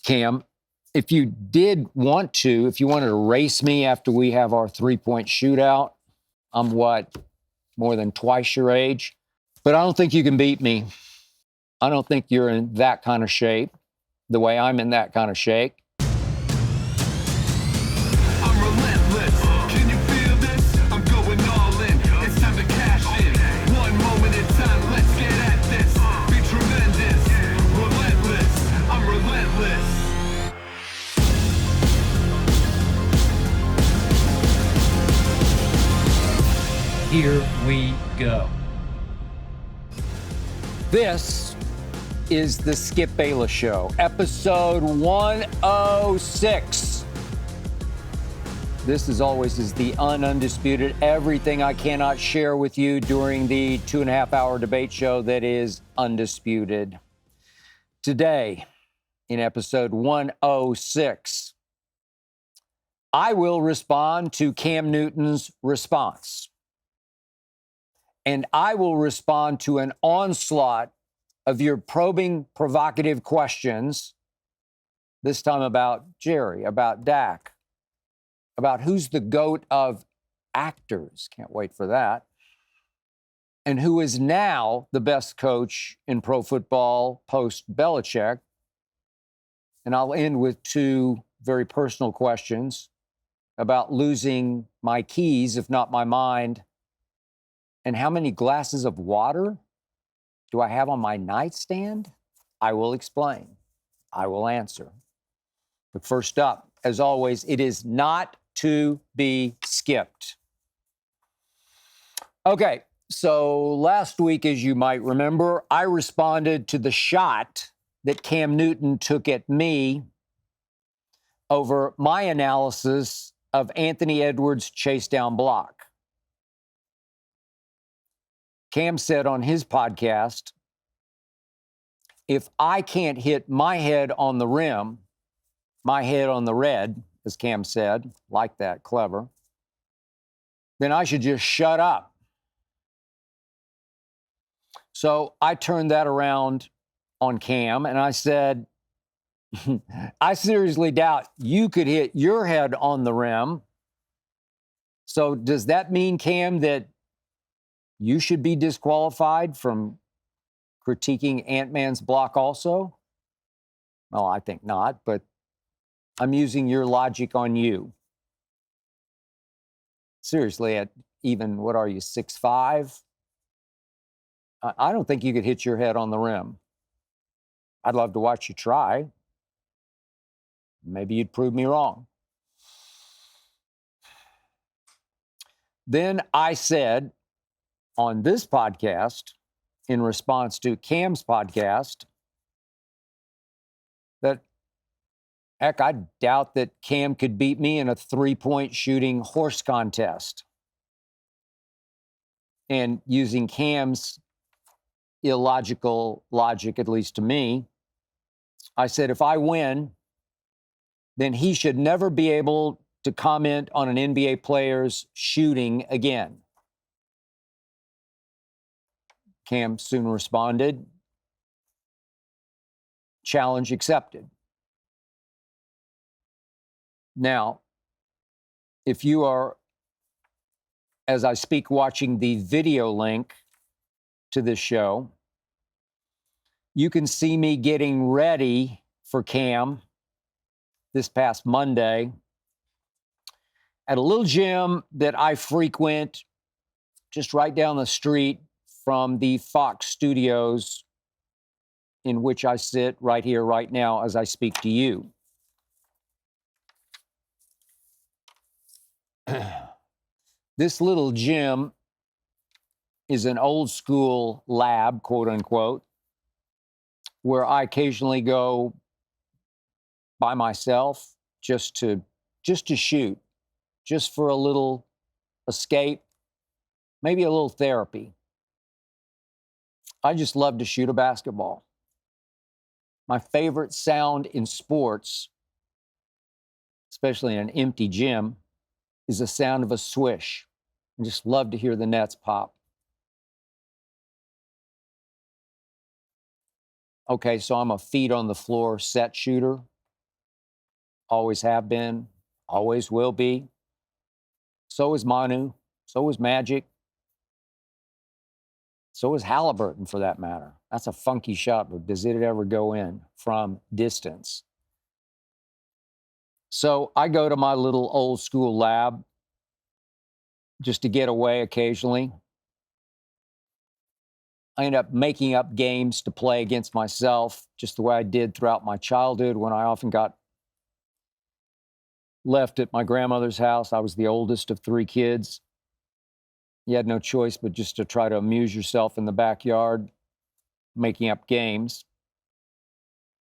Cam, if you wanted to race me after we have our 3-point shootout, I'm more than twice your age. But I don't think you can beat me. I don't think you're in that kind of shape, the way I'm in that kind of shape. I'm relentless. Can you feel this? I'm going all in. It's time to cash in. One moment in time, let's get at this. Be tremendous. Relentless. I'm relentless. Here we go. This is the Skip Bayless Show, episode 106. This, as always, is the Undisputed, everything I cannot share with you during the 2.5-hour debate show that is Undisputed. Today, in episode 106, I will respond to Cam Newton's response. And I will respond to an onslaught of your probing, provocative questions, this time about Jerry, about Dak, about who's the GOAT of actors. Can't wait for that. And who is now the best coach in pro football post-Belichick. And I'll end with two very personal questions about losing my keys, if not my mind, and how many glasses of water do I have on my nightstand? I will explain. I will answer. But first up, as always, it is not to be skipped. Okay, so last week, as you might remember, I responded to the shot that Cam Newton took at me over my analysis of Anthony Edwards' chase down block. Cam said on his podcast, if I can't hit my head on the rim, my head on the red, as Cam said, like that, clever, then I should just shut up. So I turned that around on Cam and I said, I seriously doubt you could hit your head on the rim. So does that mean, Cam, that you should be disqualified from critiquing Ant-Man's block also? Well, I think not, but I'm using your logic on you. Seriously, at even, what are you, 6'5"? I don't think you could hit your head on the rim. I'd love to watch you try. Maybe you'd prove me wrong. Then I said on this podcast, in response to Cam's podcast, that, heck, I doubt that Cam could beat me in a 3-point shooting horse contest. And using Cam's illogical logic, at least to me, I said, if I win, then he should never be able to comment on an NBA player's shooting again. Cam soon responded, challenge accepted. Now, if you are, as I speak, watching the video link to this show, you can see me getting ready for Cam this past Monday at a little gym that I frequent just right down the street from the Fox studios in which I sit right here, right now, as I speak to you. This little gym is an old school lab, quote unquote, where I occasionally go by myself just to shoot, just for a little escape, maybe a little therapy. I just love to shoot a basketball. My favorite sound in sports, especially in an empty gym, is the sound of a swish. I just love to hear the nets pop. Okay, so I'm a feet on the floor set shooter. always have been, always will be. So is Manu, so is Magic, so is Halliburton for that matter. That's a funky shot, but does it ever go in from distance? So I go to my little old school lab just to get away occasionally. I end up making up games to play against myself, just the way I did throughout my childhood when I often got left at my grandmother's house. I was the oldest of 3 kids. You had no choice but just to try to amuse yourself in the backyard, making up games.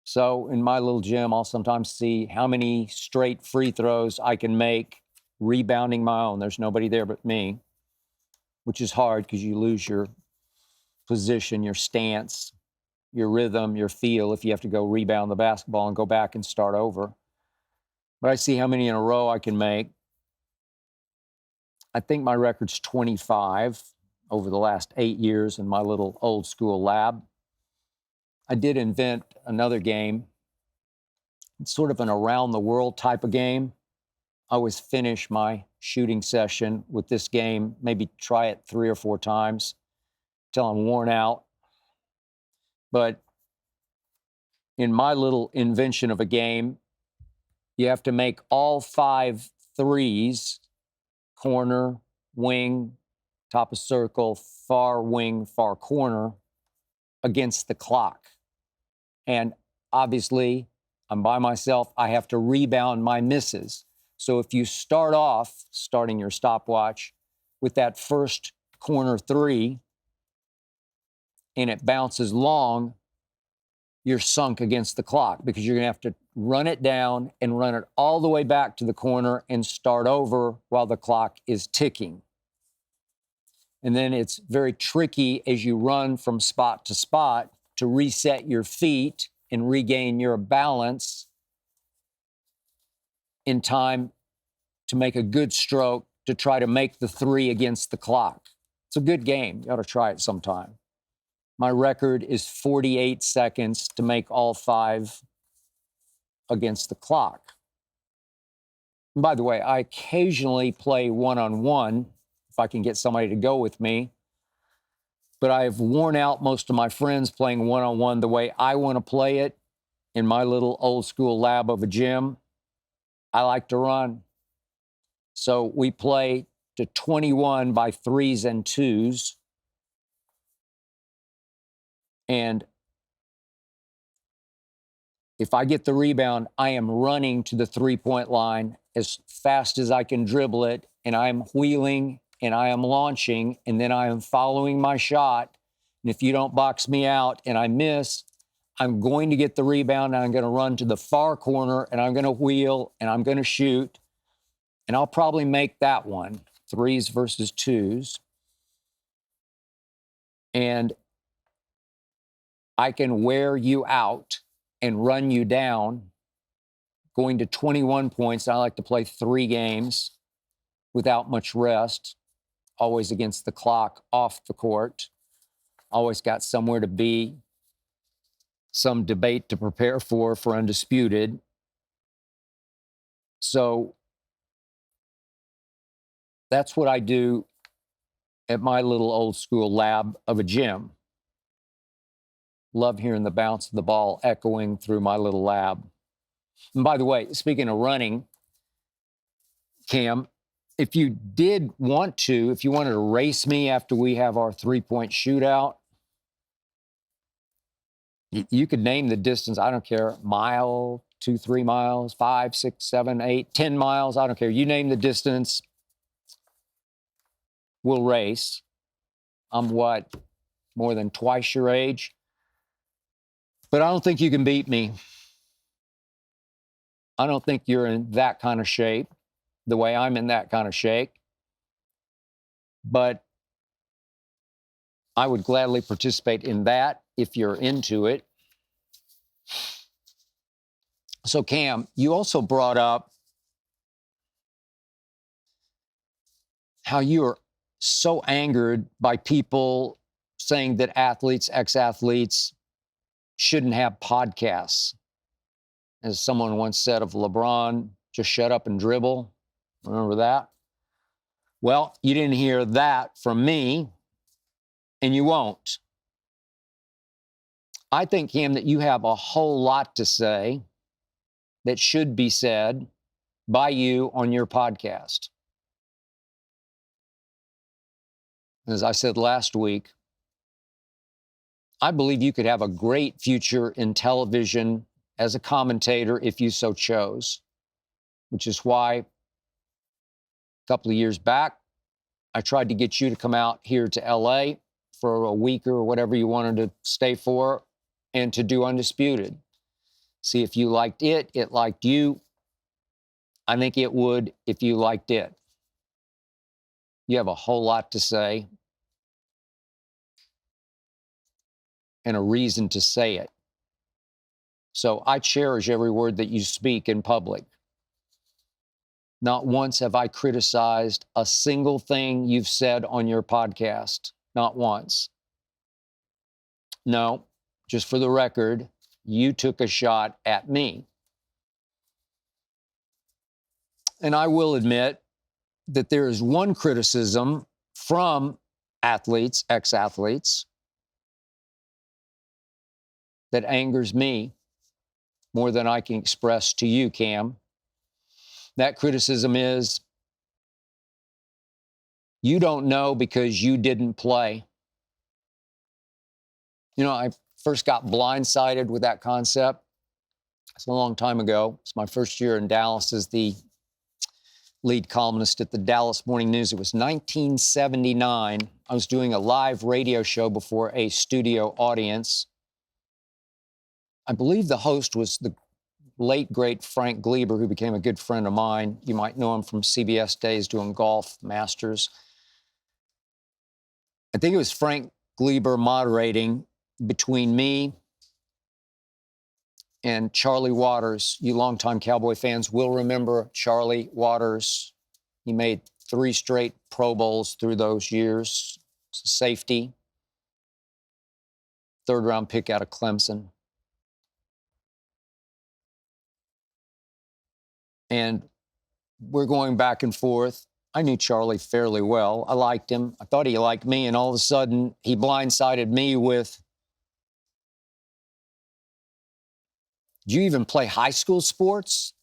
So in my little gym, I'll sometimes see how many straight free throws I can make rebounding my own. There's nobody there but me, which is hard because you lose your position, your stance, your rhythm, your feel if you have to go rebound the basketball and go back and start over. But I see how many in a row I can make. I think my record's 25 over the last 8 years in my little old school lab. I did invent another game. It's sort of an around the world type of game. I always finish my shooting session with this game, maybe try it 3 or 4 times till I'm worn out. But in my little invention of a game, you have to make all 5 threes, corner, wing, top of circle, far wing, far corner, against the clock. And obviously, I'm by myself. I have to rebound my misses. So if you start off, starting your stopwatch, with that first corner 3, and it bounces long, you're sunk against the clock because you're going to have to run it down and run it all the way back to the corner and start over while the clock is ticking. And then it's very tricky as you run from spot to spot to reset your feet and regain your balance in time to make a good stroke to try to make the 3 against the clock. It's a good game. You ought to try it sometime. My record is 48 seconds to make all 5 against the clock. And by the way, I occasionally play one-on-one if I can get somebody to go with me. But I've worn out most of my friends playing one-on-one the way I want to play it in my little old school lab of a gym. I like to run. So we play to 21 by 3s and 2s. And if I get the rebound, I am running to the 3-point line as fast as I can dribble it, and I am wheeling and I am launching, and then I am following my shot. And if you don't box me out and I miss, I'm going to get the rebound and I'm going to run to the far corner and I'm going to wheel and I'm going to shoot. And I'll probably make that one, 3s versus 2s. And I can wear you out and run you down, going to 21 points. I like to play 3 games without much rest, always against the clock, off the court. Always got somewhere to be, some debate to prepare for Undisputed. So that's what I do at my little old school lab of a gym. Love hearing the bounce of the ball echoing through my little lab. And by the way, speaking of running, Cam, if you did want to, if you wanted to race me after we have our 3-point shootout, you could name the distance. I don't care. Mile, 2, 3 miles, 5, 6, 7, 8, 10 miles. I don't care. You name the distance, we'll race. I'm what? More than twice your age? But I don't think you can beat me. I don't think you're in that kind of shape, the way I'm in that kind of shape. But I would gladly participate in that if you're into it. So, Cam, you also brought up how you are so angered by people saying that athletes, ex-athletes, shouldn't have podcasts. As someone once said of LeBron, just shut up and dribble. Remember that? Well, you didn't hear that from me, and you won't. I think, Cam, that you have a whole lot to say that should be said by you on your podcast. As I said last week, I believe you could have a great future in television as a commentator if you so chose, which is why a couple of years back, I tried to get you to come out here to LA for a week or whatever you wanted to stay for and to do Undisputed. See if you liked it. It liked you. I think it would if you liked it. You have a whole lot to say and a reason to say it. So I cherish every word that you speak in public. Not once have I criticized a single thing you've said on your podcast. Not once. No, just for the record, you took a shot at me. And I will admit that there is one criticism from athletes, ex-athletes, that angers me more than I can express to you, Cam. That criticism is, you don't know because you didn't play. You know, I first got blindsided with that concept. It's a long time ago. It's my first year in Dallas as the lead columnist at the Dallas Morning News. It was 1979. I was doing a live radio show before a studio audience. I believe the host was the late, great Frank Gleber, who became a good friend of mine. You might know him from CBS days doing golf masters. I think it was Frank Gleber moderating between me and Charlie Waters. You longtime Cowboy fans will remember Charlie Waters. He made 3 straight Pro Bowls through those years. Safety. 3rd-round pick out of Clemson. And we're going back and forth. I knew Charlie fairly well. I liked him. I thought he liked me. And all of a sudden, he blindsided me with, "Do you even play high school sports?"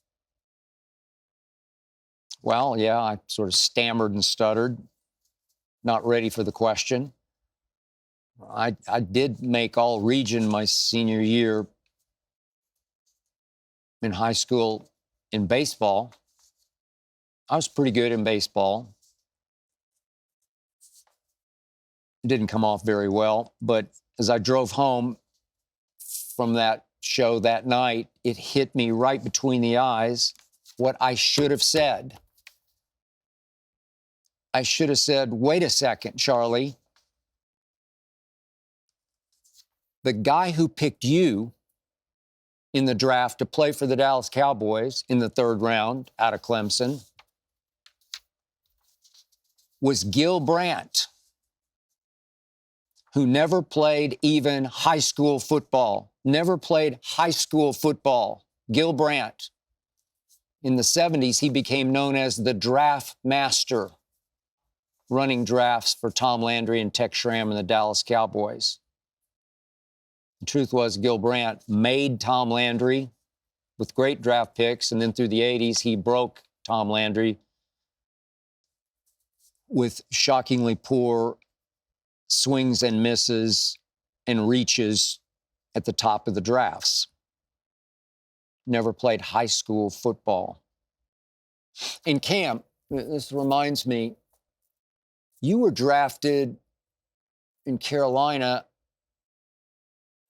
Well, yeah, I sort of stammered and stuttered, not ready for the question. I did make all region my senior year in high school in baseball. I was pretty good in baseball. It didn't come off very well, but as I drove home from that show that night, it hit me right between the eyes what I should have said. I should have said, "Wait a second, Charlie. The guy who picked you in the draft to play for the Dallas Cowboys in the 3rd round out of Clemson was Gil Brandt, who never played even high school football. Never played high school football. Gil Brandt. In the 70s, he became known as the draft master, running drafts for Tom Landry and Tex Schramm and the Dallas Cowboys. The truth was, Gil Brandt made Tom Landry with great draft picks, and then through the 80s, he broke Tom Landry with shockingly poor swings and misses and reaches at the top of the drafts. Never played high school football. In camp, this reminds me, you were drafted in Carolina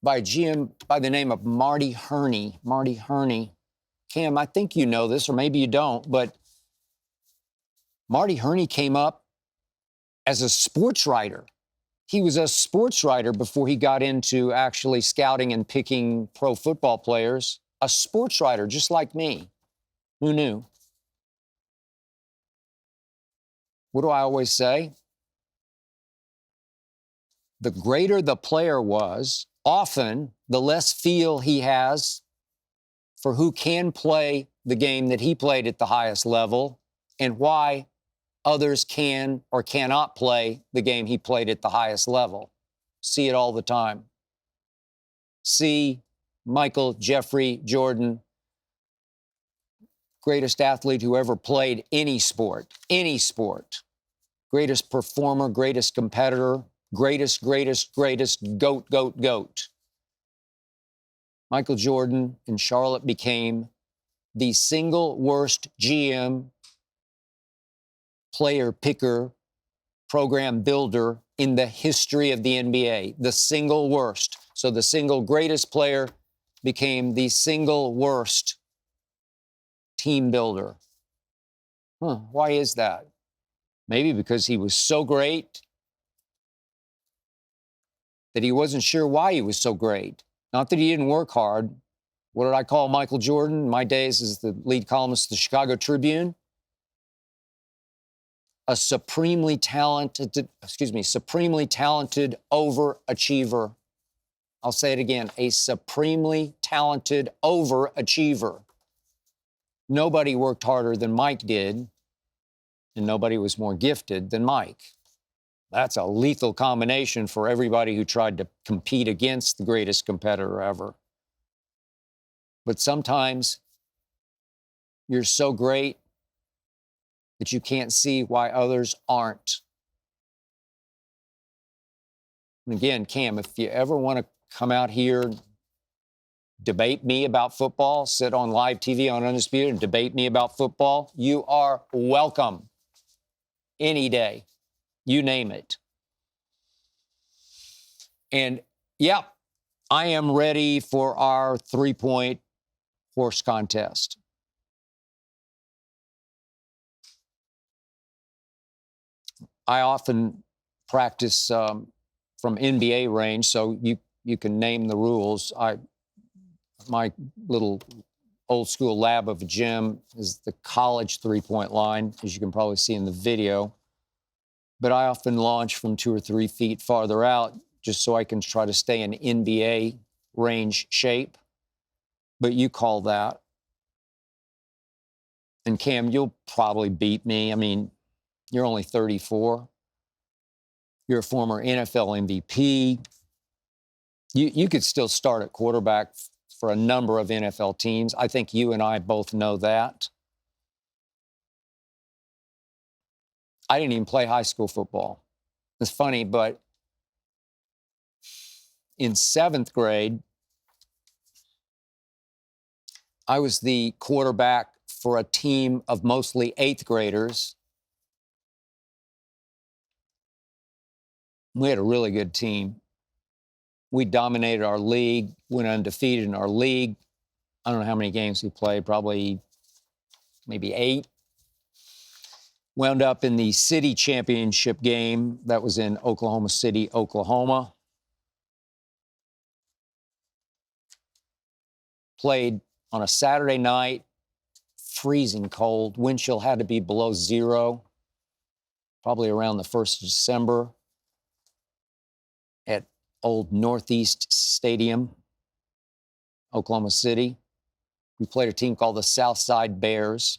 by a GM by the name of Marty Herney. Marty Herney. Cam, I think you know this, or maybe you don't, but Marty Herney came up as a sports writer. He was a sports writer before he got into actually scouting and picking pro football players. A sports writer, just like me. Who knew? What do I always say? The greater the player was, often the less feel he has for who can play the game that he played at the highest level and why others can or cannot play the game he played at the highest level. See it all the time. See Michael Jeffrey Jordan, greatest athlete who ever played any sport, greatest performer, greatest competitor, greatest, GOAT. Michael Jordan in Charlotte became the single worst GM, player picker, program builder in the history of the NBA. The single worst. So the single greatest player became the single worst team builder. Why is that? Maybe because he was so great that he wasn't sure why he was so great. Not that he didn't work hard. What did I call Michael Jordan in my days as the lead columnist of the Chicago Tribune? A supremely talented overachiever. I'll say it again, a supremely talented overachiever. Nobody worked harder than Mike did, and nobody was more gifted than Mike. That's a lethal combination for everybody who tried to compete against the greatest competitor ever. But sometimes you're so great that you can't see why others aren't. And again, Cam, if you ever want to come out here, debate me about football, sit on live TV on Undisputed and debate me about football, you are welcome. Any day. You name it. And yeah, I am ready for our 3-point horse contest. I often practice from NBA range, so you can name the rules. My little old school lab of a gym is the college 3-point line, as you can probably see in the video. But I often launch from 2 or 3 feet farther out just so I can try to stay in NBA range shape. But you call that. And Cam, you'll probably beat me. I mean, you're only 34. You're a former NFL MVP. You could still start at quarterback for a number of NFL teams. I think you and I both know that. I didn't even play high school football. It's funny, but in 7th grade, I was the quarterback for a team of mostly 8th graders. We had a really good team. We dominated our league, went undefeated in our league. I don't know how many games we played, probably maybe 8. Wound up in the city championship game that was in Oklahoma City, Oklahoma. Played on a Saturday night, freezing cold. Wind chill had to be below 0, probably around the 1st of December at old Northeast Stadium, Oklahoma City. We played a team called the Southside Bears.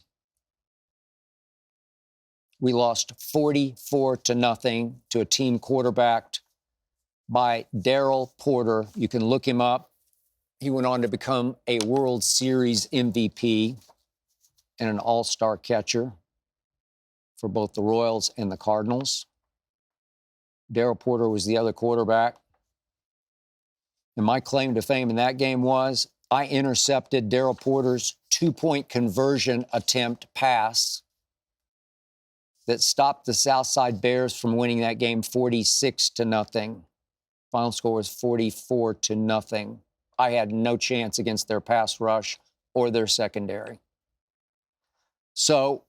We lost 44-0 to a team quarterbacked by Darryl Porter. You can look him up. He went on to become a World Series MVP and an all-star catcher for both the Royals and the Cardinals. Darryl Porter was the other quarterback. And my claim to fame in that game was I intercepted Darryl Porter's 2-point conversion attempt pass that stopped the Southside Bears from winning that game 46-0. Final score was 44-0. I had no chance against their pass rush or their secondary. So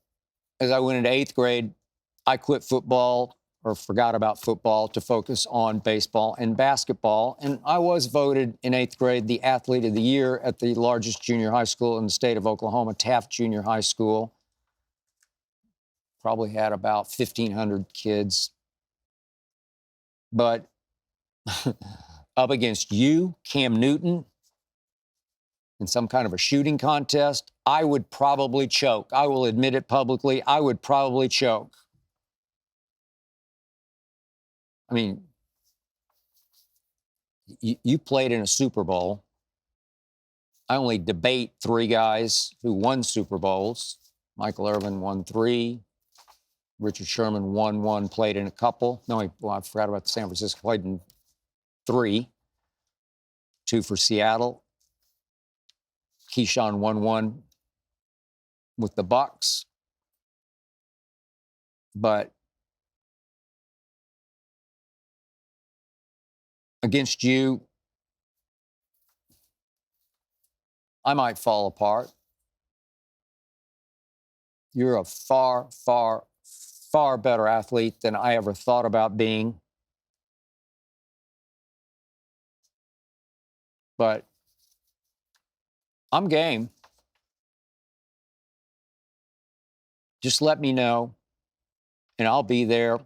as I went into 8th grade, I quit football or forgot about football to focus on baseball and basketball. And I was voted in 8th grade the athlete of the year at the largest junior high school in the state of Oklahoma, Taft Junior High School. Probably had about 1,500 kids. But up against you, Cam Newton, in some kind of a shooting contest, I would probably choke. I will admit it publicly. I would probably choke. I mean, you played in a Super Bowl. I only debate 3 guys who won Super Bowls. Michael Irvin won 3. Richard Sherman won 1, played in a couple. No, I forgot about the San Francisco, played in 3. 2 for Seattle. Keyshawn won 1 with the Bucks. But against you, I might fall apart. You're a far, far, far better athlete than I ever thought about being. But I'm game. Just let me know, and I'll be there.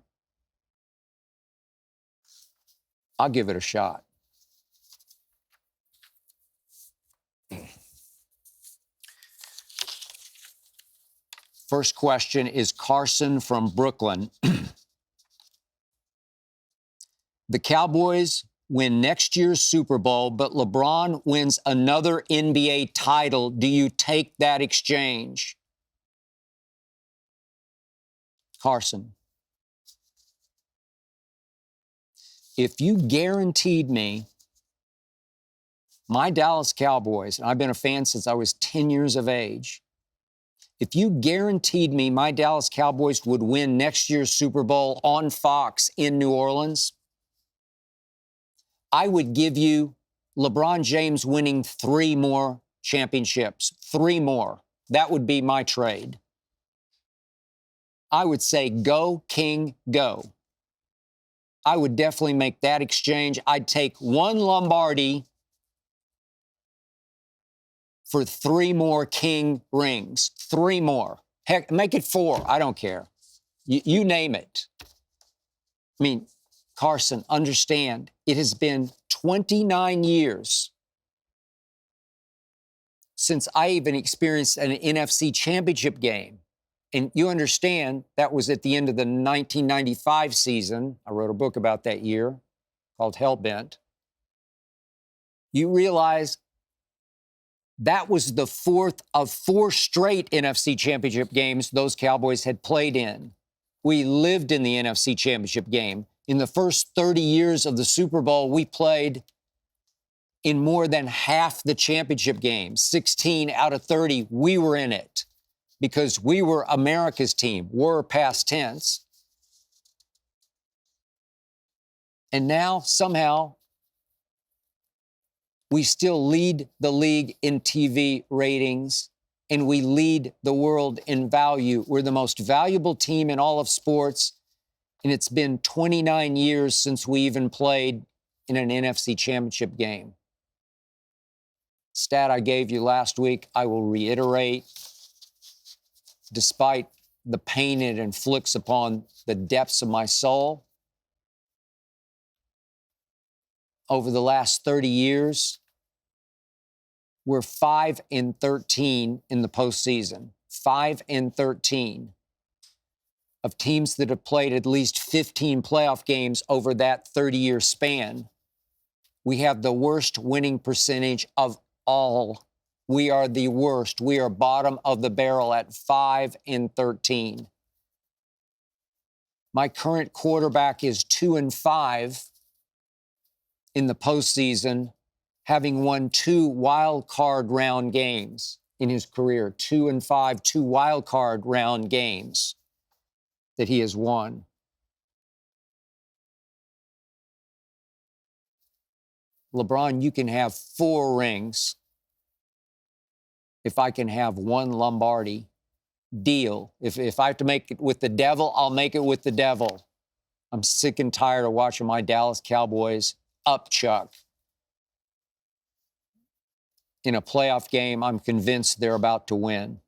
I'll give it a shot. First question is Carson from Brooklyn. The Cowboys win next year's Super Bowl, but LeBron wins another NBA title. Do you take that exchange? Carson, if you guaranteed me my Dallas Cowboys, and I've been a fan since I was 10 years of age, if you guaranteed me my Dallas Cowboys would win next year's Super Bowl on Fox in New Orleans, I would give you LeBron James winning 3 more championships, 3 more. That would be my trade. I would say, go, King, go. I would definitely make that exchange. I'd take 1 Lombardi for 3 more King rings. 3 more. Heck, make it 4. I don't care. You name it. I mean, Carson, understand, it has been 29 years since I even experienced an NFC championship game. And you understand that was at the end of the 1995 season. I wrote a book about that year called Hellbent. You realize that was the 4th of 4 straight NFC championship games those Cowboys had played in. We lived in the NFC championship game. In the first 30 years of the Super Bowl, we played in more than half the championship games. 16 out of 30, we were in it because we were America's team. We're past tense. And now, somehow, we still lead the league in TV ratings, and we lead the world in value. We're the most valuable team in all of sports, and it's been 29 years since we even played in an NFC championship game. Stat I gave you last week, I will reiterate. Despite the pain it inflicts upon the depths of my soul, over the last 30 years, we're 5-13 in the postseason. 5-13 of teams that have played at least 15 playoff games over that 30-year span. We have the worst winning percentage of all. We are the worst. We are bottom of the barrel at 5-13. My current quarterback is 2-5 in the postseason, having won 2 wild card round games in his career. 2-5, 2 wild card round games that he has won. LeBron, you can have 4 rings. If I can have 1 Lombardi, deal. If I have to make it with the devil, I'll make it with the devil. I'm sick and tired of watching my Dallas Cowboys upchuck. In a playoff game, I'm convinced they're about to win.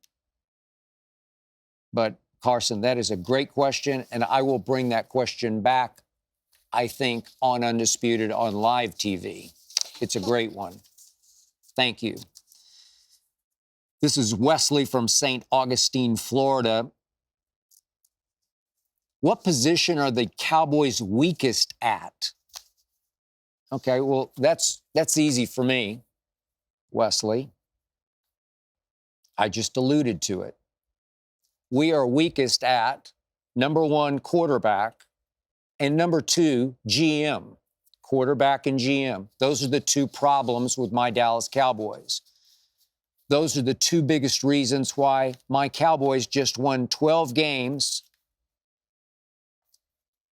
But, Carson, that is a great question, and I will bring that question back, I think, on Undisputed on live TV. It's a great one. Thank you. This is Wesley from St. Augustine, Florida. What position are the Cowboys weakest at? Okay, well, that's easy for me, Wesley. I just alluded to it. We are weakest at number 1, quarterback, and number 2, GM. Quarterback and GM. Those are the two problems with my Dallas Cowboys. Those are the two biggest reasons why my Cowboys just won 12 games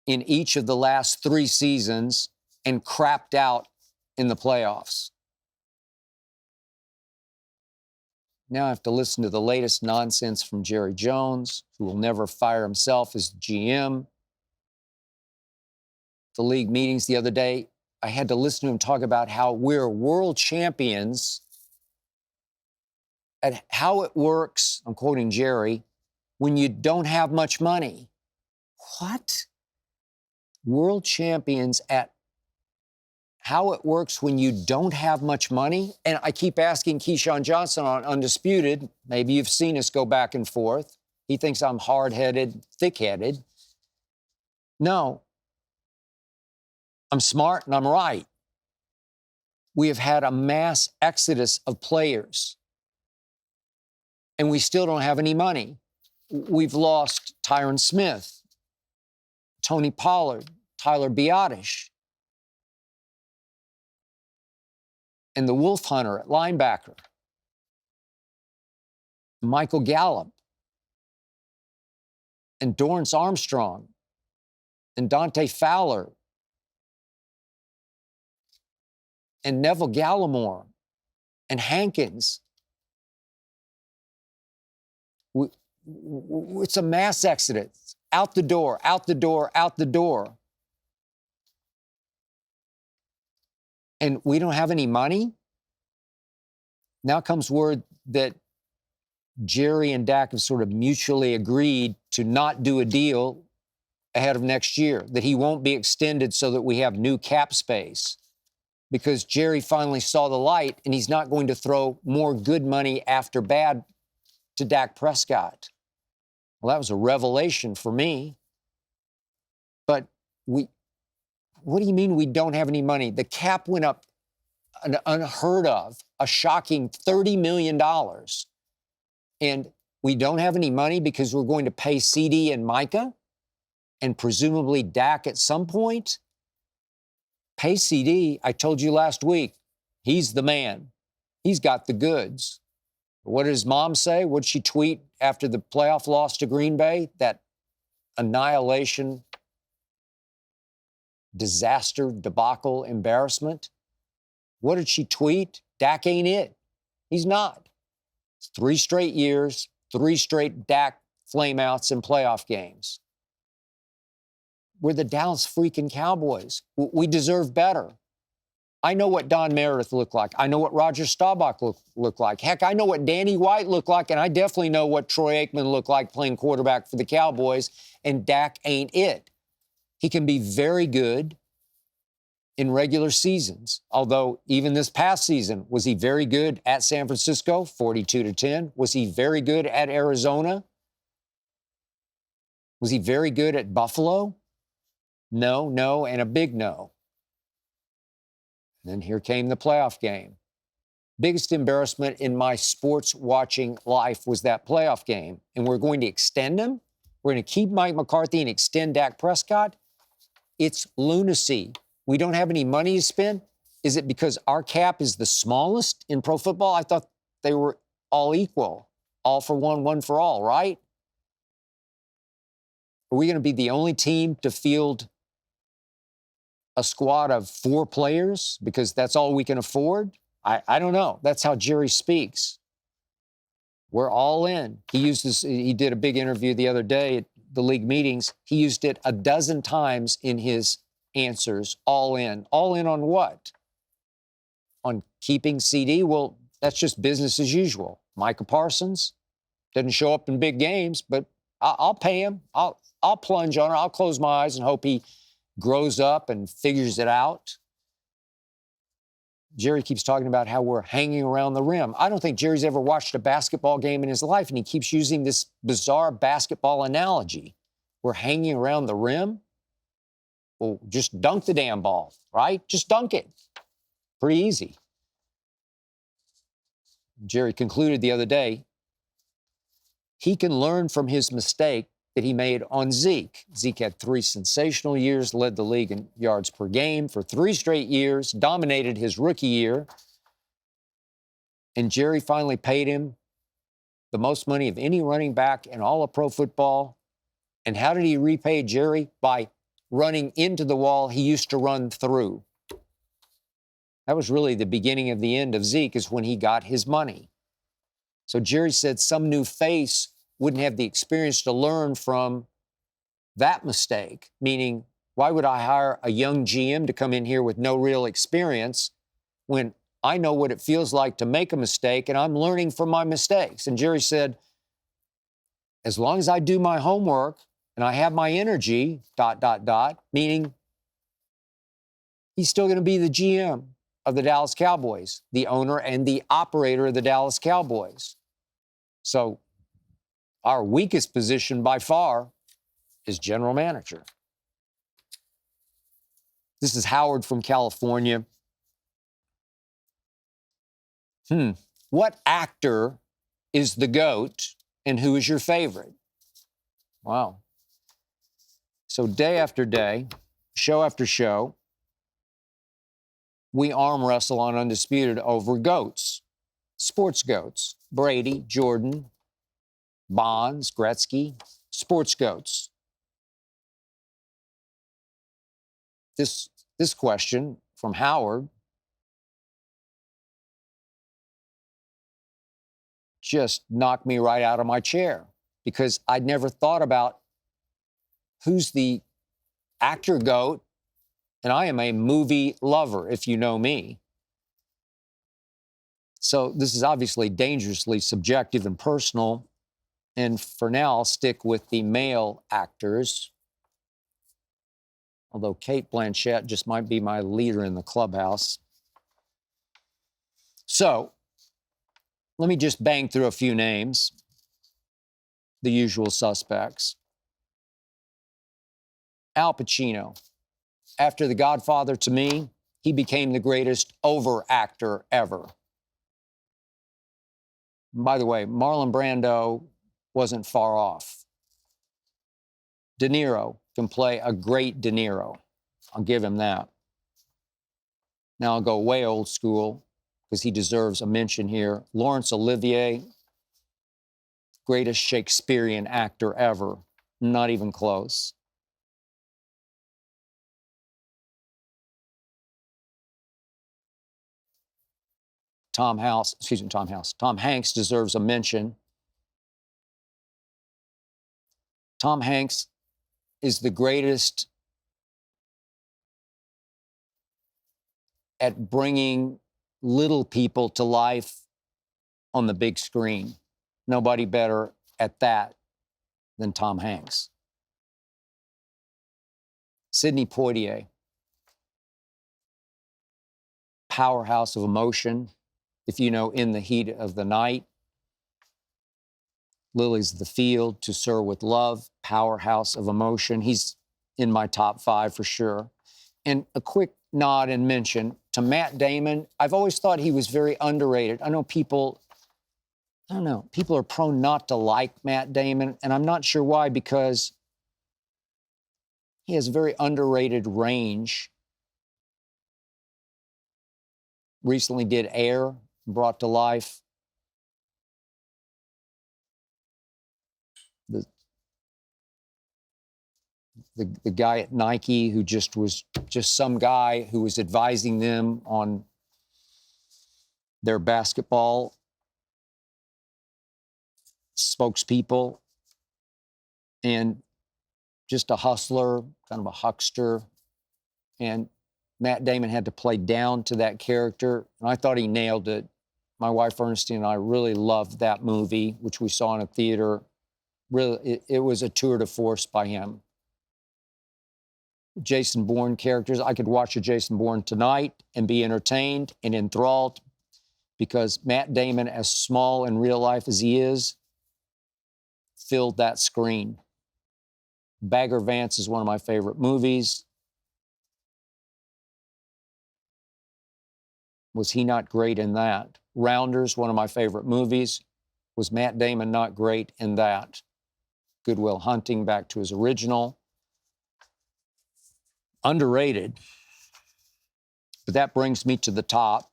in each of the last 3 seasons and crapped out in the playoffs. Now I have to listen to the latest nonsense from Jerry Jones, who will never fire himself as GM. The league meetings the other day, I had to listen to him talk about how we're world champions at how it works, I'm quoting Jerry, when you don't have much money. What? World champions at how it works when you don't have much money? And I keep asking Keyshawn Johnson on Undisputed, maybe you've seen us go back and forth. He thinks I'm hard-headed, thick-headed. No. I'm smart and I'm right. We have had a mass exodus of players, and we still don't have any money. We've lost Tyron Smith, Tony Pollard, Tyler Biadasz, and the Wolf Hunter at linebacker, Michael Gallup, and Dorrance Armstrong, and Dante Fowler, and Neville Gallimore, and Hankins. It's a mass exodus. Out the door, out the door, out the door. And we don't have any money? Now comes word that Jerry and Dak have sort of mutually agreed to not do a deal ahead of next year, that he won't be extended so that we have new cap space, because Jerry finally saw the light and he's not going to throw more good money after bad to Dak Prescott. Well, that was a revelation for me. But what do you mean we don't have any money? The cap went up an unheard of, a shocking $30 million. And we don't have any money because we're going to pay CD and Micah and presumably Dak at some point. Pay CD, I told you last week, he's the man. He's got the goods. What did his mom say? What did she tweet after the playoff loss to Green Bay? That annihilation, disaster, debacle, embarrassment. What did she tweet? Dak ain't it. He's not. It's 3 straight years, 3 straight Dak flameouts in playoff games. We're the Dallas freaking Cowboys. We deserve better. I know what Don Meredith looked like. I know what Roger Staubach looked like. Heck, I know what Danny White looked like, and I definitely know what Troy Aikman looked like playing quarterback for the Cowboys, and Dak ain't it. He can be very good in regular seasons, although even this past season, was he very good at San Francisco, 42-10? Was he very good at Arizona? Was he very good at Buffalo? No, no, and a big no. And then here came the playoff game. Biggest embarrassment in my sports watching life was that playoff game. And we're going to extend him? We're going to keep Mike McCarthy and extend Dak Prescott? It's lunacy. We don't have any money to spend? Is it because our cap is the smallest in pro football? I thought they were all equal. All for one, one for all, right? Are we going to be the only team to field a squad of 4 players because that's all we can afford? I don't know. That's how Jerry speaks. We're all in. He did a big interview the other day at the league meetings. He used it a dozen times in his answers. All in. All in on what? On keeping CD? Well, that's just business as usual. Micah Parsons doesn't show up in big games, but I'll pay him. I'll plunge on it. I'll close my eyes and hope he grows up and figures it out. Jerry keeps talking about how we're hanging around the rim. I don't think Jerry's ever watched a basketball game in his life, and he keeps using this bizarre basketball analogy. We're hanging around the rim? Well, just dunk the damn ball, right? Just dunk it. Pretty easy. Jerry concluded the other day, he can learn from his mistake that he made on Zeke. Zeke had 3 sensational years, led the league in yards per game for 3 straight years, dominated his rookie year. And Jerry finally paid him the most money of any running back in all of pro football. And how did he repay Jerry? By running into the wall he used to run through. That was really the beginning of the end of Zeke, is when he got his money. So Jerry said some new face wouldn't have the experience to learn from that mistake, meaning, why would I hire a young GM to come in here with no real experience when I know what it feels like to make a mistake and I'm learning from my mistakes? And Jerry said, as long as I do my homework and I have my energy, ... meaning he's still going to be the GM of the Dallas Cowboys, the owner and the operator of the Dallas Cowboys. So our weakest position by far is general manager. This is Howard from California. What actor is the GOAT and who is your favorite? Wow. So day after day, show after show, we arm wrestle on Undisputed over GOATs, sports GOATs. Brady, Jordan, Bonds, Gretzky, sports GOATs. This question from Howard just knocked me right out of my chair, because I'd never thought about who's the actor GOAT, and I am a movie lover, if you know me. So this is obviously dangerously subjective and personal, and for now I'll stick with the male actors, although Cate Blanchett just might be my leader in the clubhouse. So let me just bang through a few names, the usual suspects. Al Pacino. After The Godfather, to me, he became the greatest over-actor ever. By the way, Marlon Brando wasn't far off. De Niro can play a great De Niro. I'll give him that. Now I'll go way old school, because he deserves a mention here. Laurence Olivier, greatest Shakespearean actor ever. Not even close. Tom Hanks deserves a mention. Tom Hanks is the greatest at bringing little people to life on the big screen. Nobody better at that than Tom Hanks. Sidney Poitier, powerhouse of emotion. If you know In the Heat of the Night, Lilies of the Field, To Sir with Love, powerhouse of emotion. He's in my top 5 for sure. And a quick nod and mention to Matt Damon. I've always thought he was very underrated. I know people are prone not to like Matt Damon, and I'm not sure why, because he has very underrated range. Recently did Air, brought to life the guy at Nike who was just some guy who was advising them on their basketball spokespeople, and just a hustler, kind of a huckster. And Matt Damon had to play down to that character, and I thought he nailed it. My wife Ernestine and I really loved that movie, which we saw in a theater. Really, it was a tour de force by him. Jason Bourne characters. I could watch a Jason Bourne tonight and be entertained and enthralled because Matt Damon, as small in real life as he is, filled that screen. Bagger Vance is one of my favorite movies. Was he not great in that? Rounders, one of my favorite movies. Was Matt Damon not great in that? Good Will Hunting, back to his original. Underrated. But that brings me to the top.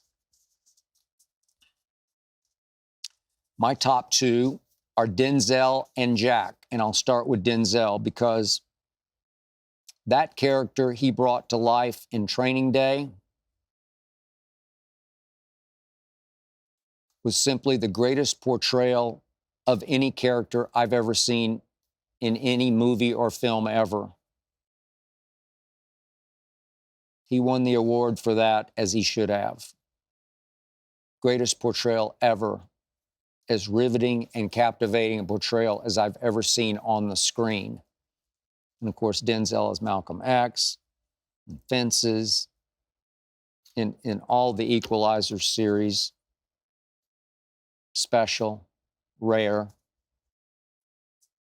My top two are Denzel and Jack. And I'll start with Denzel because that character he brought to life in Training Day was simply the greatest portrayal of any character I've ever seen in any movie or film ever. He won the award for that, as he should have. Greatest portrayal ever. As riveting and captivating a portrayal as I've ever seen on the screen. And of course, Denzel as Malcolm X, in Fences, in all the Equalizer series. Special, rare,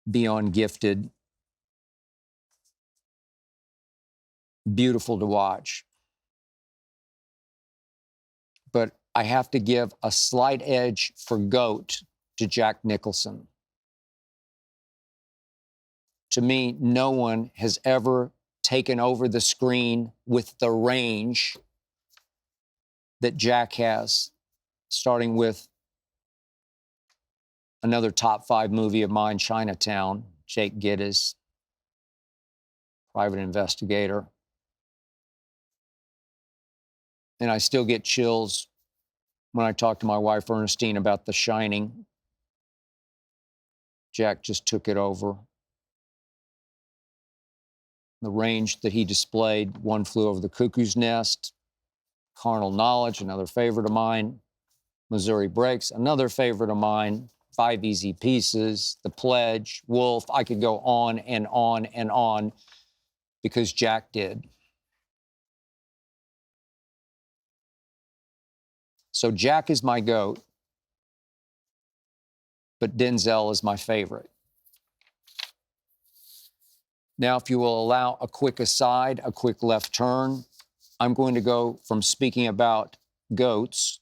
beyond gifted, beautiful to watch. But I have to give a slight edge for GOAT to Jack Nicholson. To me, no one has ever taken over the screen with the range that Jack has, starting with another top 5 movie of mine, Chinatown, Jake Gittes, private investigator. And I still get chills when I talk to my wife, Ernestine, about The Shining. Jack just took it over. The range that he displayed, One Flew Over the Cuckoo's Nest, Carnal Knowledge, another favorite of mine, Missouri Breaks, another favorite of mine, 5 Easy Pieces, The Pledge, Wolf. I could go on and on and on because Jack did. So Jack is my GOAT, but Denzel is my favorite. Now, if you will allow a quick aside, a quick left turn, I'm going to go from speaking about GOATs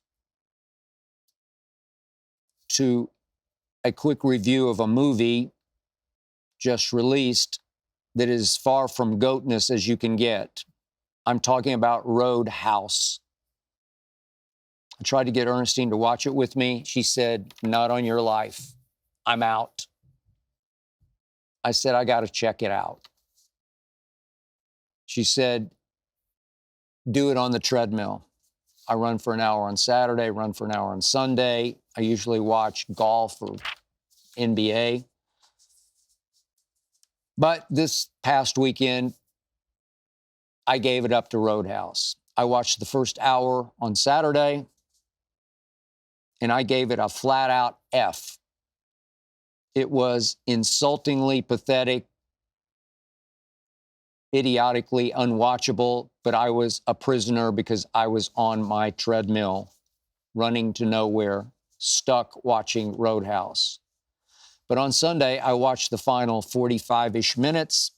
to a quick review of a movie just released that is far from GOATness as you can get. I'm talking about Roadhouse. I tried to get Ernestine to watch it with me. She said, not on your life. I'm out. I said, I got to check it out. She said, do it on the treadmill. I run for an hour on Saturday, run for an hour on Sunday. I usually watch golf or NBA. But this past weekend, I gave it up to Roadhouse. I watched the first hour on Saturday, and I gave it a flat-out F. It was insultingly pathetic, idiotically unwatchable, but I was a prisoner because I was on my treadmill, running to nowhere, stuck watching Roadhouse. But on Sunday, I watched the final 45-ish minutes,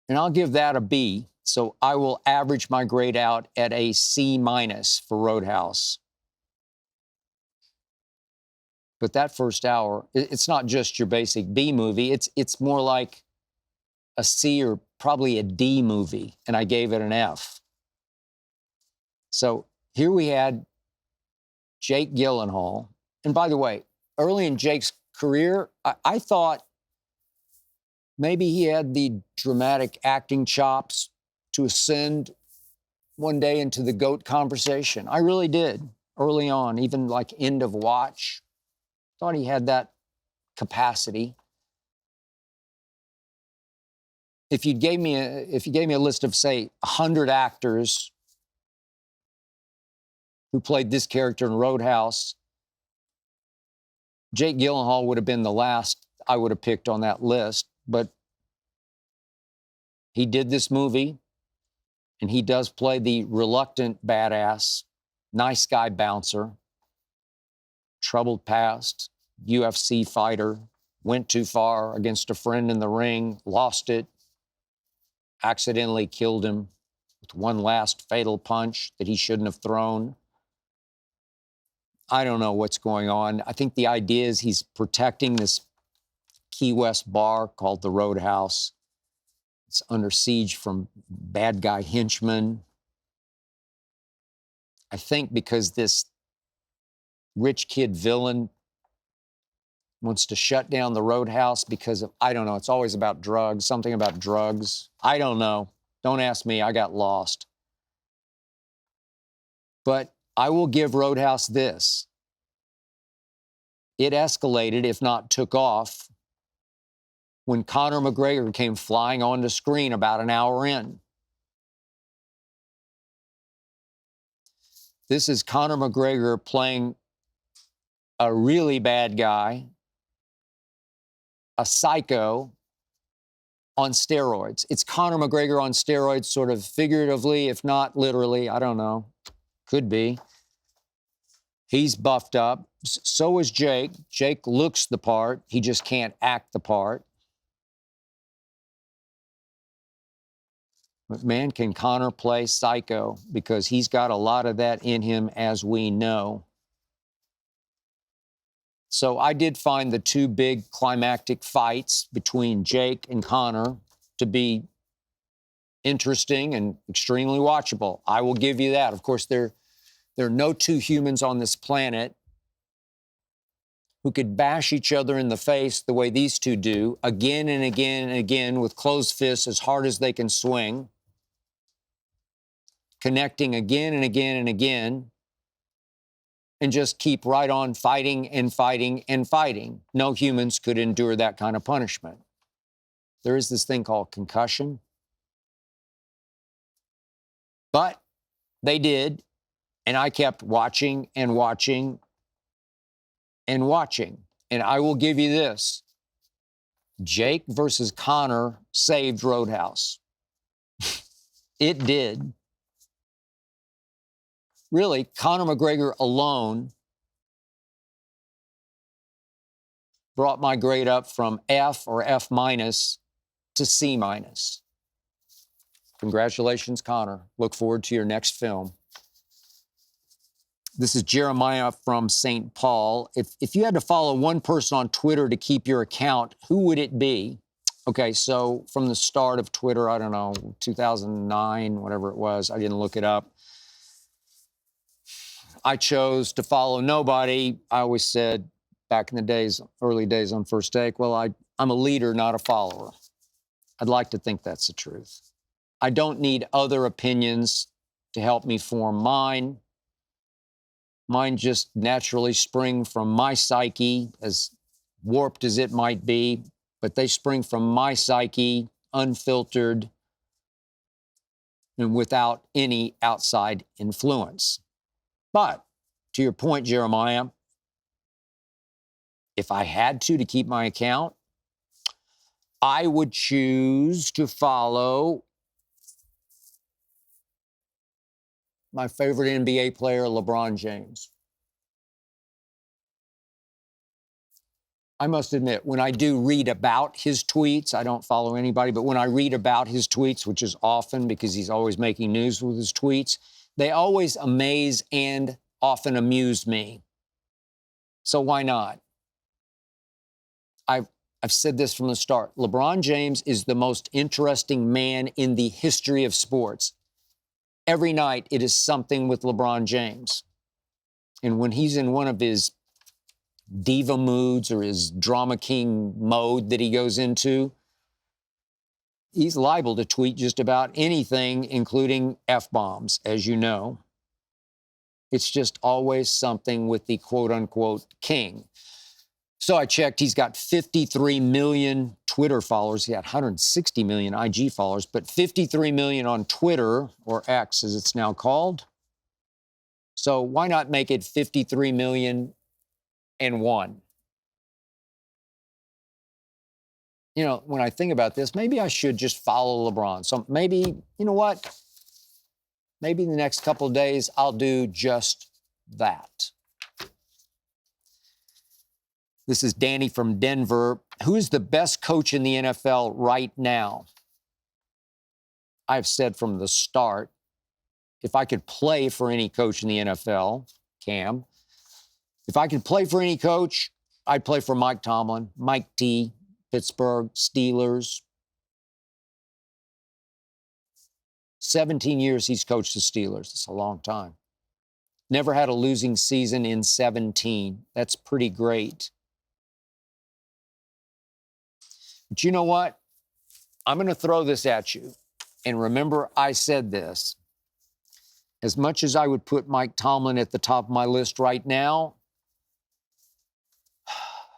and I'll give that a B. So I will average my grade out at a C- for Roadhouse. But that first hour, it's not just your basic B movie. It's more like a C or probably a D movie, and I gave it an F. So here we had Jake Gyllenhaal. And by the way, early in Jake's career, I thought maybe he had the dramatic acting chops to ascend one day into the GOAT conversation. I really did, early on, even like End of Watch. Thought he had that capacity. If you gave me a list of, say, 100 actors who played this character in Roadhouse, Jake Gyllenhaal would have been the last I would have picked on that list. But he did this movie, and he does play the reluctant badass, nice guy bouncer, troubled past, UFC fighter, went too far against a friend in the ring, lost it, accidentally killed him with one last fatal punch that he shouldn't have thrown. I don't know what's going on. I think the idea is he's protecting this Key West bar called the Roadhouse. It's under siege from bad guy henchmen. I think because this rich kid villain wants to shut down the Roadhouse because of, I don't know, it's always about drugs, something about drugs. I don't know. Don't ask me. I got lost. But I will give Roadhouse this. It escalated, if not took off, when Conor McGregor came flying onto screen about an hour in. This is Conor McGregor playing a really bad guy, a psycho on steroids. It's Conor McGregor on steroids, sort of figuratively, if not literally. I don't know. Could be. He's buffed up. So is Jake. Jake looks the part. He just can't act the part. But man, can Conor play psycho? Because he's got a lot of that in him, as we know. So I did find the two big climactic fights between Jake and Conor to be interesting and extremely watchable. I will give you that. Of course, there are no two humans on this planet who could bash each other in the face the way these two do, again and again and again, with closed fists as hard as they can swing, connecting again and again and again, and just keep right on fighting and fighting and fighting. No humans could endure that kind of punishment. There is this thing called concussion. But they did, and I kept watching and watching and watching. And I will give you this. Jake versus Conor saved Roadhouse. It did. Really, Conor McGregor alone brought my grade up from F or F minus to C minus. Congratulations, Conor. Look forward to your next film. This is Jeremiah from St. Paul. If you had to follow one person on Twitter to keep your account, who would it be? Okay, so from the start of Twitter, I don't know, 2009, whatever it was, I didn't look it up. I chose to follow nobody. I always said back in the days, early days on First Take, well, I'm a leader, not a follower. I'd like to think that's the truth. I don't need other opinions to help me form mine. Mine just naturally spring from my psyche, as warped as it might be, but they spring from my psyche, unfiltered and without any outside influence. But to your point, Jeremiah, if I had to keep my account, I would choose to follow my favorite NBA player, LeBron James. I must admit, when I do read about his tweets, I don't follow anybody, but when I read about his tweets, which is often because he's always making news with his tweets, they always amaze and often amuse me. So why not? I've said this from the start. LeBron James is the most interesting man in the history of sports. Every night, it is something with LeBron James. And when he's in one of his diva moods or his drama king mode that he goes into, he's liable to tweet just about anything, including F-bombs, as you know. It's just always something with the quote-unquote king. So I checked, he's got 53 million Twitter followers. He had 160 million IG followers, but 53 million on Twitter, or X as it's now called. So why not make it 53 million and one? you know, when I think about this, maybe I should just follow LeBron. So maybe, you know what? Maybe in the next couple of days, I'll do just that. This is Danny from Denver. Who is the best coach in the NFL right now? I've said from the start, if I could play for any coach in the NFL, Cam, if I could play for any coach, I'd play for Mike Tomlin, Mike T, Pittsburgh Steelers. 17 years he's coached the Steelers. It's a long time. Never had a losing season in 17. That's pretty great. But you know what? I'm going to throw this at you. And remember, I said this. As much as I would put Mike Tomlin at the top of my list right now,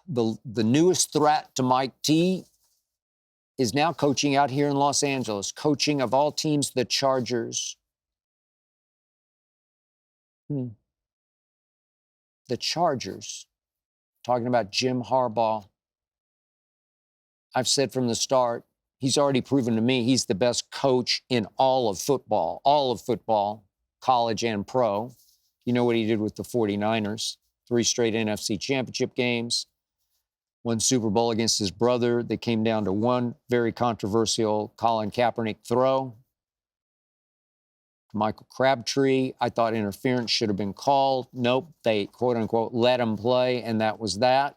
the newest threat to Mike T is now coaching out here in Los Angeles, coaching of all teams, the Chargers. The Chargers, talking about Jim Harbaugh. I've said from the start, he's already proven to me he's the best coach in all of football, college and pro. You know what he did with the 49ers, 3 straight NFC championship games, 1 Super Bowl against his brother. They came down to 1 very controversial Colin Kaepernick throw. Michael Crabtree, I thought interference should have been called. Nope, they, quote unquote, let him play, and that was that.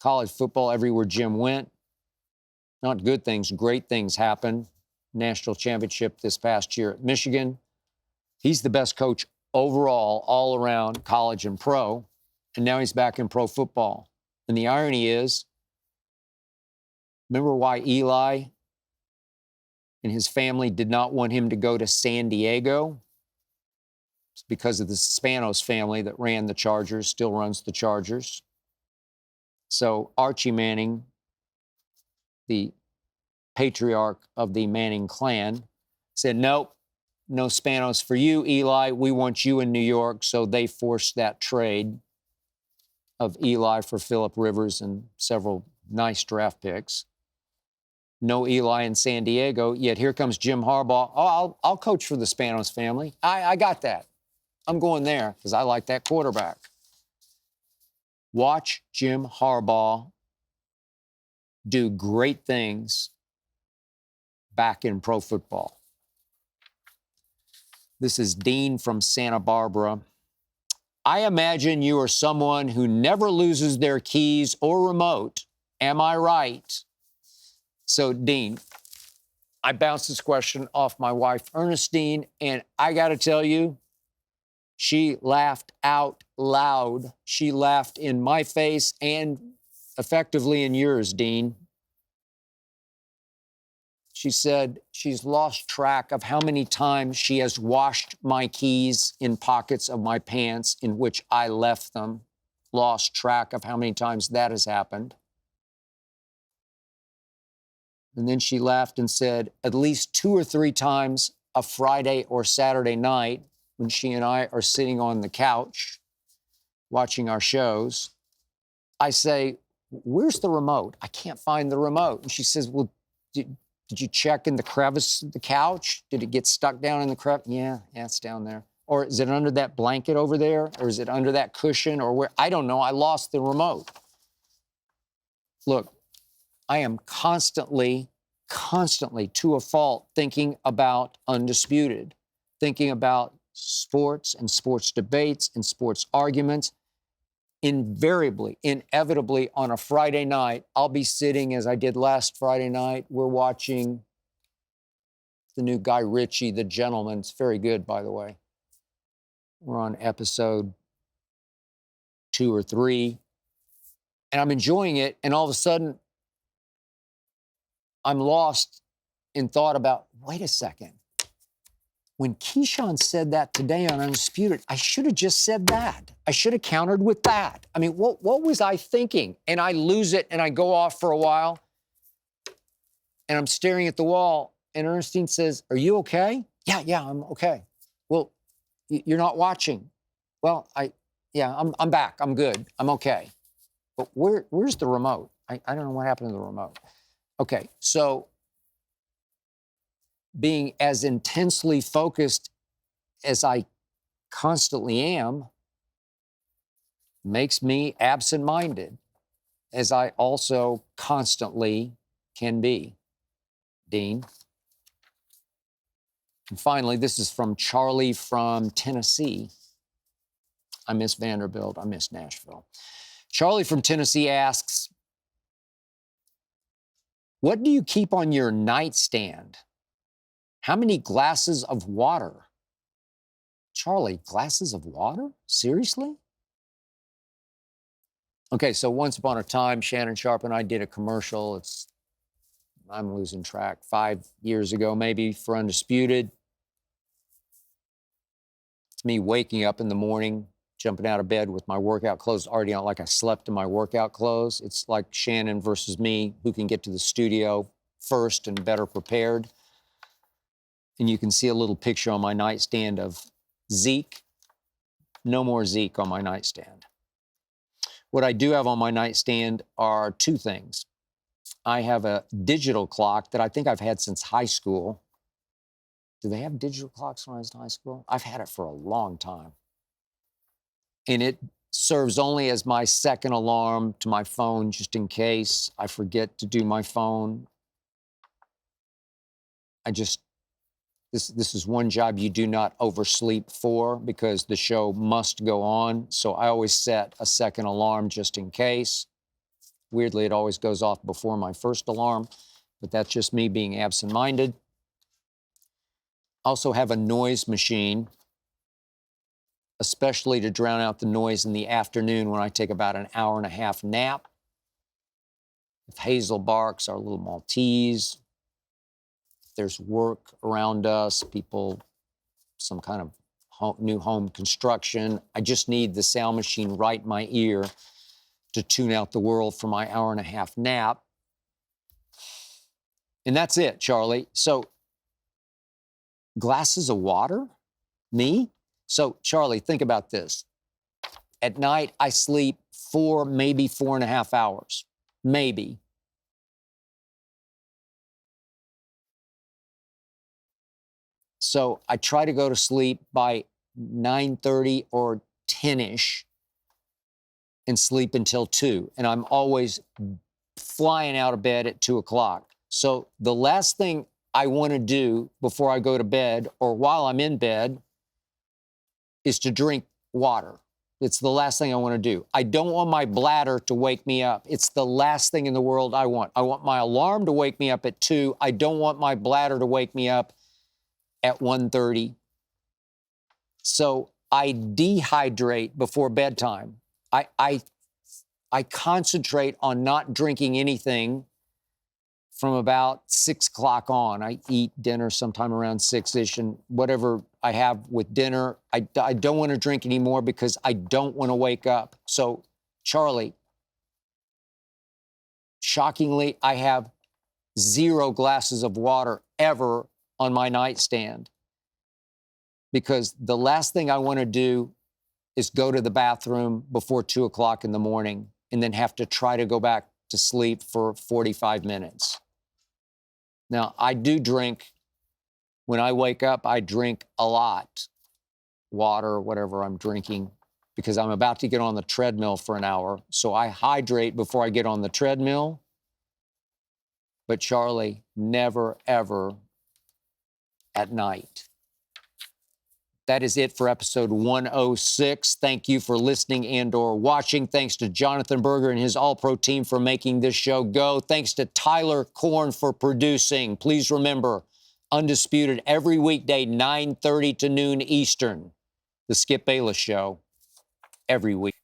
College football, everywhere Jim went. Not good things, great things happened. National championship this past year at Michigan. He's the best coach overall, all around, college and pro. And now he's back in pro football. And the irony is, remember why Eli and his family did not want him to go to San Diego? It's because of the Spanos family that ran the Chargers, still runs the Chargers. So Archie Manning, the patriarch of the Manning clan, said, nope, no Spanos for you, Eli. We want you in New York. So they forced that trade of Eli for Phillip Rivers and several nice draft picks. No Eli in San Diego, yet here comes Jim Harbaugh. Oh, I'll coach for the Spanos family. I got that. I'm going there because I like that quarterback. Watch Jim Harbaugh do great things back in pro football. This is Dean from Santa Barbara. I imagine you are someone who never loses their keys or remote. Am I right? So, Dean, I bounced this question off my wife, Ernestine, and I got to tell you, she laughed out loud. She laughed in my face and effectively in yours, Dean. She said she's lost track of how many times she has washed my keys in pockets of my pants in which I left them. Lost track of how many times that has happened. And then she laughed and said, at least 2 or 3 times a Friday or Saturday night when she and I are sitting on the couch watching our shows, I say, where's the remote? I can't find the remote. And she says, well, did you check in the crevice of the couch? Did it get stuck down in the crevice? Yeah, it's down there. Or is it under that blanket over there? Or is it under that cushion? Or where? I don't know. I lost the remote. Look, I am constantly to a fault thinking about Undisputed, thinking about sports and sports debates and sports arguments. Invariably, inevitably, on a Friday night, I'll be sitting, as I did last Friday night, we're watching the new Guy Ritchie, The Gentleman. It's very good, by the way. We're on episode 2 or 3, and I'm enjoying it, and all of a sudden, I'm lost in thought about, wait a second. When Keyshawn said that today on Undisputed, I should have just said that. I should have countered with that. I mean, what was I thinking? And I lose it and I go off for a while and I'm staring at the wall and Ernestine says, are you okay? Yeah, I'm okay. Well, you're not watching. Well, I'm back. I'm good. I'm okay. But where's the remote? I don't know what happened to the remote. Okay, so being as intensely focused as I constantly am makes me absent-minded, as I also constantly can be. Dean. And finally, this is from Charlie from Tennessee. I miss Vanderbilt. I miss Nashville. Charlie from Tennessee asks, what do you keep on your nightstand? How many glasses of water? Charlie, glasses of water? Seriously? Okay, so once upon a time, Shannon Sharp and I did a commercial. I'm losing track, 5 years ago maybe, for Undisputed. It's me waking up in the morning, jumping out of bed with my workout clothes already on, like I slept in my workout clothes. It's like Shannon versus me, who can get to the studio first and better prepared. And you can see a little picture on my nightstand of Zeke. No more Zeke on my nightstand. What I do have on my nightstand are two things. I have a digital clock that I think I've had since high school. Do they have digital clocks when I was in high school? I've had it for a long time. And it serves only as my second alarm to my phone, just in case I forget to do my phone. This is one job you do not oversleep for, because the show must go on. So I always set a second alarm just in case. Weirdly, it always goes off before my first alarm, but that's just me being absent-minded. I also have a noise machine, especially to drown out the noise in the afternoon when I take about an hour-and-a-half nap. If Hazel barks, our little Maltese, if there's work around us, people, some kind of new home construction, I just need the sound machine right in my ear to tune out the world for my hour-and-a-half nap. And that's it, Charlie. So, glasses of water? Me? So, Charlie, think about this. At night, I sleep 4, maybe 4.5 hours. Maybe. So, I try to go to sleep by 9:30 or 10-ish and sleep until 2. And I'm always flying out of bed at 2 o'clock. So, the last thing I want to do before I go to bed or while I'm in bed is to drink water. It's the last thing I want to do. I don't want my bladder to wake me up. It's the last thing in the world I want. I want my alarm to wake me up at 2. I don't want my bladder to wake me up at 1:30. So I dehydrate before bedtime. I concentrate on not drinking anything from about 6 o'clock on. I eat dinner sometime around 6-ish, and whatever I have with dinner, I don't want to drink anymore because I don't want to wake up. So, Charlie, shockingly, I have 0 glasses of water ever on my nightstand, because the last thing I want to do is go to the bathroom before 2 o'clock in the morning and then have to try to go back to sleep for 45 minutes. Now, I do drink. When I wake up, I drink a lot. Water, whatever I'm drinking, because I'm about to get on the treadmill for an hour. So I hydrate before I get on the treadmill. But Charlie, never, ever at night. That is it for episode 106. Thank you for listening and/or watching. Thanks to Jonathan Berger and his All-Pro team for making this show go. Thanks to Tyler Korn for producing. Please remember, Undisputed every weekday, 9:30 to noon Eastern. The Skip Bayless Show every week.